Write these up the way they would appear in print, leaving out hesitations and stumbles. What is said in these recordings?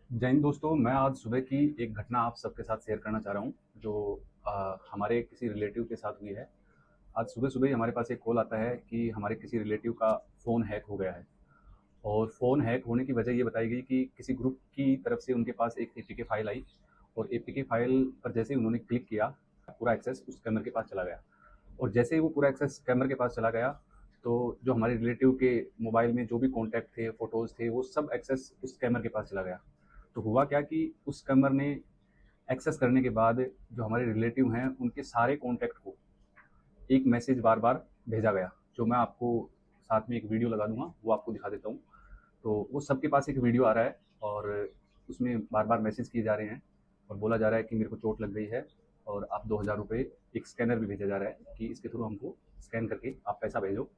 जय हिंद दोस्तों। मैं आज सुबह की एक घटना आप सबके साथ शेयर करना चाह रहा हूँ जो हमारे किसी रिलेटिव के साथ हुई है। आज सुबह-सुबह ही हमारे पास एक कॉल आता है कि हमारे किसी रिलेटिव का फ़ोन हैक हो गया है और फ़ोन हैक होने की वजह ये बताई गई कि किसी ग्रुप की तरफ से उनके पास एक एपीके फ़ाइल आई और एपीके फ़ाइल पर जैसे ही उन्होंने क्लिक किया, पूरा एक्सेस उस स्कैमर के पास चला गया और जैसे ही वो पूरा एक्सेस स्कैमर के पास चला गया, तो जो हमारे रिलेटिव के मोबाइल में जो भी कॉन्टैक्ट थे, फ़ोटोज़ थे, वो सब एक्सेस उस स्कैमर के पास चला गया। तो हुआ क्या कि उस स्कैमर ने एक्सेस करने के बाद जो हमारे रिलेटिव हैं उनके सारे कॉन्टैक्ट को एक मैसेज बार बार भेजा गया, जो मैं आपको साथ में एक वीडियो लगा दूंगा, वो आपको दिखा देता हूँ। तो वो सबके पास एक वीडियो आ रहा है और उसमें बार बार मैसेज किए जा रहे हैं और बोला जा रहा है कि मेरे को चोट लग गई है और आप 2,000 रुपये, एक स्कैनर भी भेजा जा रहा है कि इसके थ्रू हमको स्कैन करके आप पैसा भेजो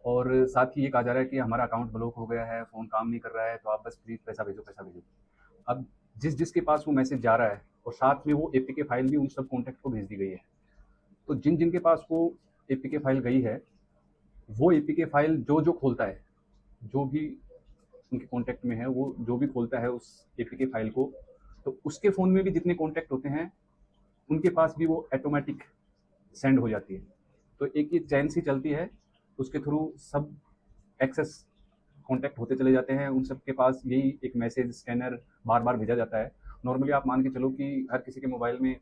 और साथ ही ये कहा जा रहा है कि हमारा अकाउंट ब्लॉक हो गया है, फ़ोन काम नहीं कर रहा है, तो आप बस प्लीज़ पैसा भेजो, पैसा भेजो। अब जिसके पास वो मैसेज जा रहा है और साथ में वो एपीके फाइल भी उन सब कॉन्टैक्ट को भेज दी गई है। तो जिनके पास वो एपीके फाइल गई है, वो एपीके फाइल जो खोलता है, जो भी उनके कॉन्टैक्ट में है, वो जो भी खोलता है उस एपीके फाइल को, तो उसके फ़ोन में भी जितने कॉन्टैक्ट होते हैं, उनके पास भी वो ऑटोमेटिक सेंड हो जाती है। तो एक ये चैन सी चलती है, उसके थ्रू सब एक्सेस कॉन्टैक्ट होते चले जाते हैं, उन सब के पास यही एक मैसेज स्कैनर बार बार भेजा जाता है। नॉर्मली आप मान के चलो कि हर किसी के मोबाइल में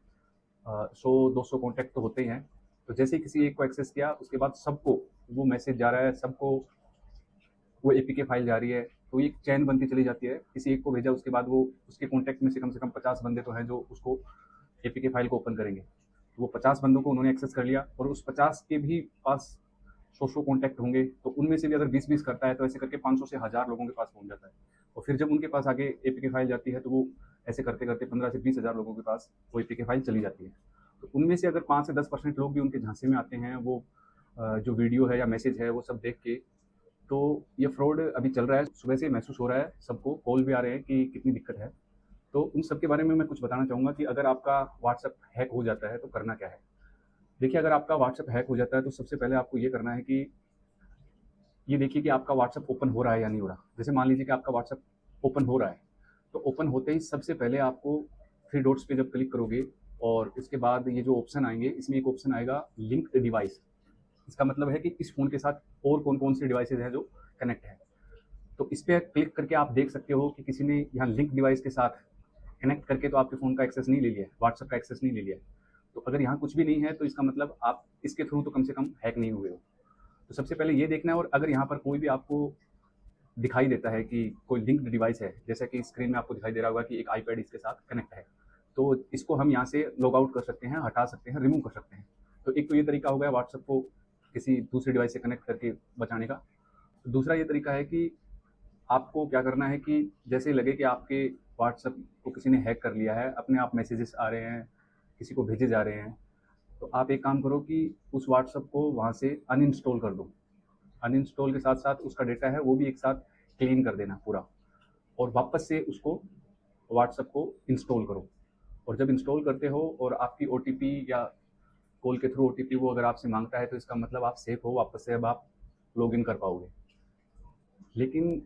100-200 कॉन्टैक्ट तो होते ही हैं। तो जैसे ही किसी एक को एक्सेस किया, उसके बाद सबको वो मैसेज जा रहा है, सबको वो एपीके फाइल जा रही है। तो एक चैन बनती चली जाती है, किसी एक को भेजा, उसके बाद वो उसके कॉन्टैक्ट में से कम 50 बंदे तो हैं जो उसको एपीके फाइल को ओपन करेंगे। तो वो 50 बंदों को उन्होंने एक्सेस कर लिया और उस 50 के भी पास 100 कॉन्टैक्ट होंगे, तो उनमें से भी अगर 20-20 करता है तो ऐसे करके 500 से 1000 लोगों के पास पहुंच जाता है। और फिर जब उनके पास आगे एपीके फाइल जाती है, तो वो ऐसे करते करते 15 से 20 हज़ार लोगों के पास वो एपीके फाइल चली जाती है। तो उनमें से अगर 5 से 10% लोग भी उनके झांसे में आते हैं, वो जो वीडियो है या मैसेज है वो सब देख के, तो ये फ्रॉड अभी चल रहा है, सुबह से महसूस हो रहा है, सबको कॉल भी आ रहे हैं कि कितनी दिक्कत है। तो उन सब के बारे में मैं कुछ बताना चाहूँगा कि अगर आपका व्हाट्सएप हैक हो जाता है तो करना क्या है। देखिए, अगर आपका व्हाट्सएप हैक हो जाता है तो सबसे पहले आपको ये करना है कि ये देखिए कि आपका व्हाट्सएप ओपन हो रहा है या नहीं हो रहा। जैसे मान लीजिए कि आपका व्हाट्सएप ओपन हो रहा है, तो ओपन होते ही सबसे पहले आपको थ्री डॉट्स पे जब क्लिक करोगे और इसके बाद ये जो ऑप्शन आएंगे, इसमें एक ऑप्शन आएगा लिंक्ड डिवाइस। इसका मतलब है कि इस फ़ोन के साथ और कौन कौन से डिवाइसेज हैं जो कनेक्ट है। तो इस पर क्लिक करके आप देख सकते हो कि किसी ने यहाँ लिंक डिवाइस के साथ कनेक्ट करके तो आपके फ़ोन का एक्सेस नहीं ले लिया है, व्हाट्सएप का एक्सेस नहीं ले लिया है। तो अगर यहाँ कुछ भी नहीं है तो इसका मतलब आप इसके थ्रू तो कम से कम हैक नहीं हुए हो। तो सबसे पहले ये देखना है और अगर यहाँ पर कोई भी आपको दिखाई देता है कि कोई लिंक्ड डिवाइस है, जैसा कि स्क्रीन में आपको दिखाई दे रहा होगा कि एक आईपैड इसके साथ कनेक्ट है, तो इसको हम यहाँ से लॉग आउट कर सकते हैं, हटा सकते हैं, रिमूव कर सकते हैं। तो एक तो ये तरीका हो गया व्हाट्सएप को किसी दूसरे डिवाइस से कनेक्ट करके बचाने का। तो दूसरा ये तरीका है कि आपको क्या करना है कि जैसे लगे कि आपके व्हाट्सएप को किसी ने हैक कर लिया है, अपने आप मैसेजेस आ रहे हैं, किसी को भेजे जा रहे हैं, तो आप एक काम करो कि उस व्हाट्सएप को वहाँ से अनइंस्टॉल कर दो। अनइंस्टॉल के साथ साथ उसका डेटा है वो भी एक साथ क्लीन कर देना पूरा और वापस से उसको व्हाट्सएप को इंस्टॉल करो। और जब इंस्टॉल करते हो और आपकी ओटीपी या कॉल के थ्रू ओटीपी वो अगर आपसे मांगता है, तो इसका मतलब आप सेफ हो, वापस से अब आप लॉगिन कर पाओगे। लेकिन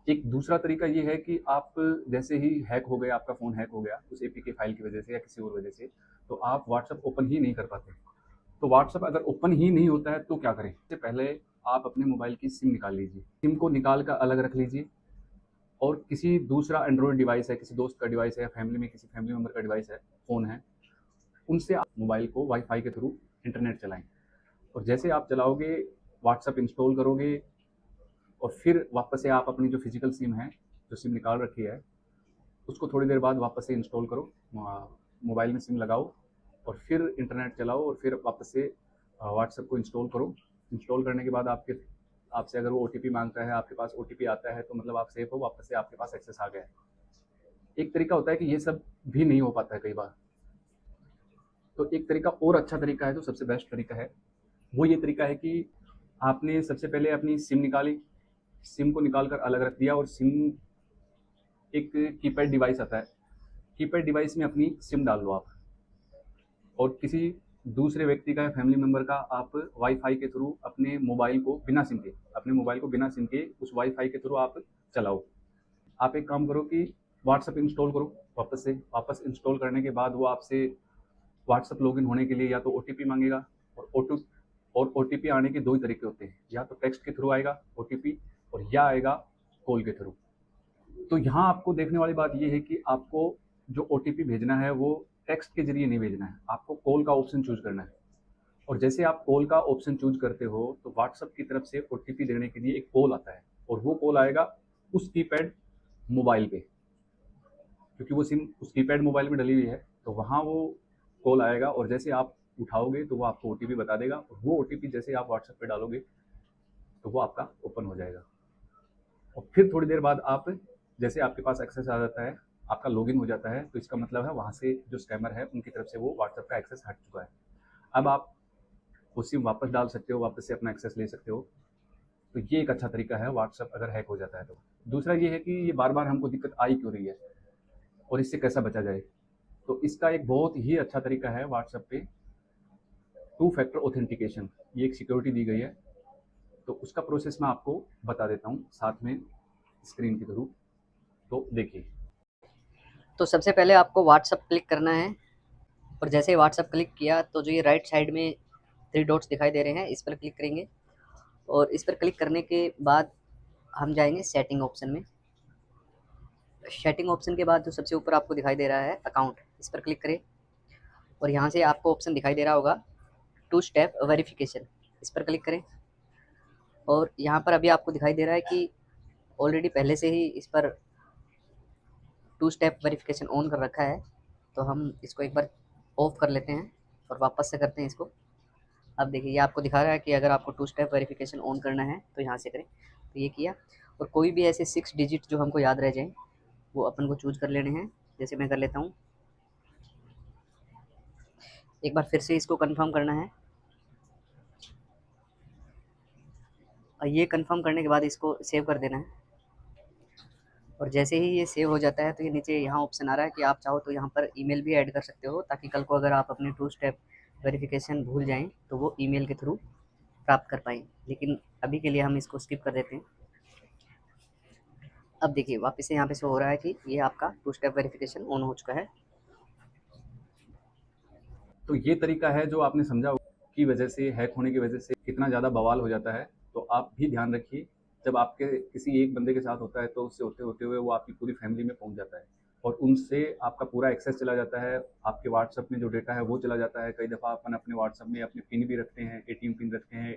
एक दूसरा तरीका ये है कि आप जैसे ही हैक हो गया, आपका फ़ोन हैक हो गया उस एपीके फाइल की वजह से या किसी और वजह से, तो आप व्हाट्सएप ओपन ही नहीं कर पाते। तो व्हाट्सएप अगर ओपन ही नहीं होता है तो क्या करें? सबसे पहले आप अपने मोबाइल की सिम निकाल लीजिए। सिम को निकाल कर अलग रख लीजिए और किसी दूसरा एंड्रॉयड डिवाइस है, किसी दोस्त का डिवाइस है, फैमिली में किसी फैमिली मेंबर का डिवाइस है, फ़ोन है, उनसे आप मोबाइल को वाईफ़ाई के थ्रू इंटरनेट चलाएँ। और जैसे आप चलाओगे, व्हाट्सएप इंस्टॉल करोगे और फिर वापस से आप अपनी जो फिजिकल सिम है, जो सिम निकाल रखी है, उसको थोड़ी देर बाद वापस से इंस्टॉल करो, मोबाइल में सिम लगाओ और फिर इंटरनेट चलाओ और फिर वापस से व्हाट्सएप को इंस्टॉल करो। इंस्टॉल करने के बाद आपसे अगर वो ओटीपी मांगता है, आपके पास ओटीपी आता है, तो मतलब आप सेफ हो, वापस से आपके पास एक्सेस आ गया है। एक तरीका होता है कि ये सब भी नहीं हो पाता है कई बार, तो एक तरीका और अच्छा तरीका है, जो सबसे बेस्ट तरीका है, वो ये तरीका है कि आपने सबसे पहले अपनी सिम निकाली, सिम को निकाल कर अलग रख दिया और सिम एक कीपैड डिवाइस आता है, कीपैड डिवाइस में अपनी सिम डाल लो आप और किसी दूसरे व्यक्ति का या फैमिली मेंबर का आप वाईफाई के थ्रू अपने मोबाइल को बिना सिम के उस वाईफाई के थ्रू आप चलाओ। आप एक काम करो कि व्हाट्सएप इंस्टॉल करो वापस इंस्टॉल करने के बाद वो आपसे व्हाट्सएप लॉगिन होने के लिए या तो ओटीपी मांगेगा, और ओटीपी आने के दो ही तरीके होते हैं, या तो टेक्स्ट के थ्रू आएगा ओटीपी और या आएगा कॉल के थ्रू। तो यहाँ आपको देखने वाली बात ये है कि आपको जो ओटीपी भेजना है वो टेक्स्ट के जरिए नहीं भेजना है, आपको कॉल का ऑप्शन चूज करना है। और जैसे आप कॉल का ऑप्शन चूज करते हो तो व्हाट्सएप की तरफ से ओटीपी देने के लिए एक कॉल आता है, और वो कॉल आएगा उस कीपैड मोबाइल पे, क्योंकि वो सिम उस कीपैड मोबाइल में डली हुई है, तो वहाँ वो कॉल आएगा और जैसे आप उठाओगे तो वो आपको ओटीपी बता देगा, और वो ओटीपी जैसे आप व्हाट्सएप पे डालोगे तो वो आपका ओपन हो जाएगा। और फिर थोड़ी देर बाद आप जैसे आपके पास एक्सेस आ जाता है, आपका लॉगिन हो जाता है, तो इसका मतलब है वहाँ से जो स्कैमर है उनकी तरफ से वो व्हाट्सएप का एक्सेस हट चुका है। अब आप वो सिम वापस डाल सकते हो, वापस से अपना एक्सेस ले सकते हो। तो ये एक अच्छा तरीका है व्हाट्सएप अगर हैक हो जाता है तो। दूसरा ये है कि ये बार बार हमको दिक्कत आई क्यों रही है और इससे कैसा बचा जाए। तो इसका एक बहुत ही अच्छा तरीका है व्हाट्सएप पे टू फैक्टर ऑथेंटिकेशन, ये एक सिक्योरिटी दी गई है, तो उसका प्रोसेस मैं आपको बता देता हूँ साथ में स्क्रीन के थ्रू। तो देखिए, तो सबसे पहले आपको व्हाट्सएप क्लिक करना है, और जैसे ही व्हाट्सएप क्लिक किया तो जो ये राइट साइड में 3 डॉट्स दिखाई दे रहे हैं, इस पर क्लिक करेंगे। और इस पर क्लिक करने के बाद हम जाएंगे सेटिंग ऑप्शन में। सेटिंग ऑप्शन के बाद जो सबसे ऊपर आपको दिखाई दे रहा है अकाउंट, इस पर क्लिक करें। और यहाँ से आपको ऑप्शन दिखाई दे रहा होगा 2 स्टेप वेरिफिकेशन, इस पर क्लिक करें। और यहाँ पर अभी आपको दिखाई दे रहा है कि ऑलरेडी पहले से ही इस पर 2 स्टेप वेरिफिकेशन ऑन कर रखा है, तो हम इसको एक बार ऑफ कर लेते हैं और वापस से करते हैं इसको। अब देखिए ये आपको दिखा रहा है कि अगर आपको 2 स्टेप वेरिफिकेशन ऑन करना है तो यहाँ से करें, तो ये किया। और कोई भी ऐसे 6 डिजिट जो हमको याद रह जाएँ वो अपन को चूज़ कर लेने हैं, जैसे मैं कर लेता हूँ। एक बार फिर से इसको कंफर्म करना है, और ये कंफर्म करने के बाद इसको सेव कर देना है। और जैसे ही ये सेव हो जाता है तो ये नीचे यहाँ ऑप्शन आ रहा है कि आप चाहो तो यहाँ पर ईमेल भी ऐड कर सकते हो, ताकि कल को अगर आप अपने 2 स्टेप वेरिफिकेशन भूल जाएँ तो वो ईमेल के थ्रू प्राप्त कर पाएँ। लेकिन अभी के लिए हम इसको स्किप कर देते हैं। अब देखिए वापस से यहाँ पे शो हो रहा है कि ये आपका 2 स्टेप वेरिफिकेशन ऑन हो चुका है। तो ये तरीका है जो आपने समझा की वजह से, हैक होने की वजह से कितना ज़्यादा बवाल हो जाता है। तो आप भी ध्यान रखिए, जब आपके किसी एक बंदे के साथ होता है तो उससे होते होते हुए वो आपकी पूरी फैमिली में पहुंच जाता है, और उनसे आपका पूरा एक्सेस चला जाता है, आपके व्हाट्सएप में जो डेटा है वो चला जाता है। कई दफ़ा अपन अपने व्हाट्सएप में अपने पिन भी रखते हैं, एटीएम पिन रखते हैं,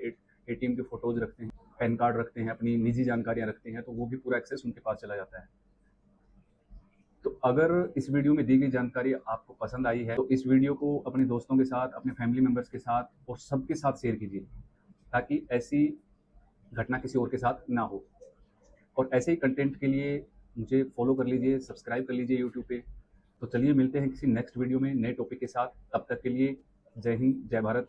एटीएम के फ़ोटोज़ रखते हैं, पैन कार्ड रखते हैं, अपनी निजी जानकारियाँ रखते हैं, तो वो भी पूरा एक्सेस उनके पास चला जाता है। तो अगर इस वीडियो में दी गई जानकारी आपको पसंद आई है तो इस वीडियो को अपने दोस्तों के साथ, अपने फैमिली मेम्बर्स के साथ और सबके साथ शेयर कीजिए, ताकि ऐसी घटना किसी और के साथ ना हो। और ऐसे ही कंटेंट के लिए मुझे फॉलो कर लीजिए, सब्सक्राइब कर लीजिए यूट्यूब पे। तो चलिए मिलते हैं किसी नेक्स्ट वीडियो में नए टॉपिक के साथ। तब तक के लिए जय हिंद, जय भारत,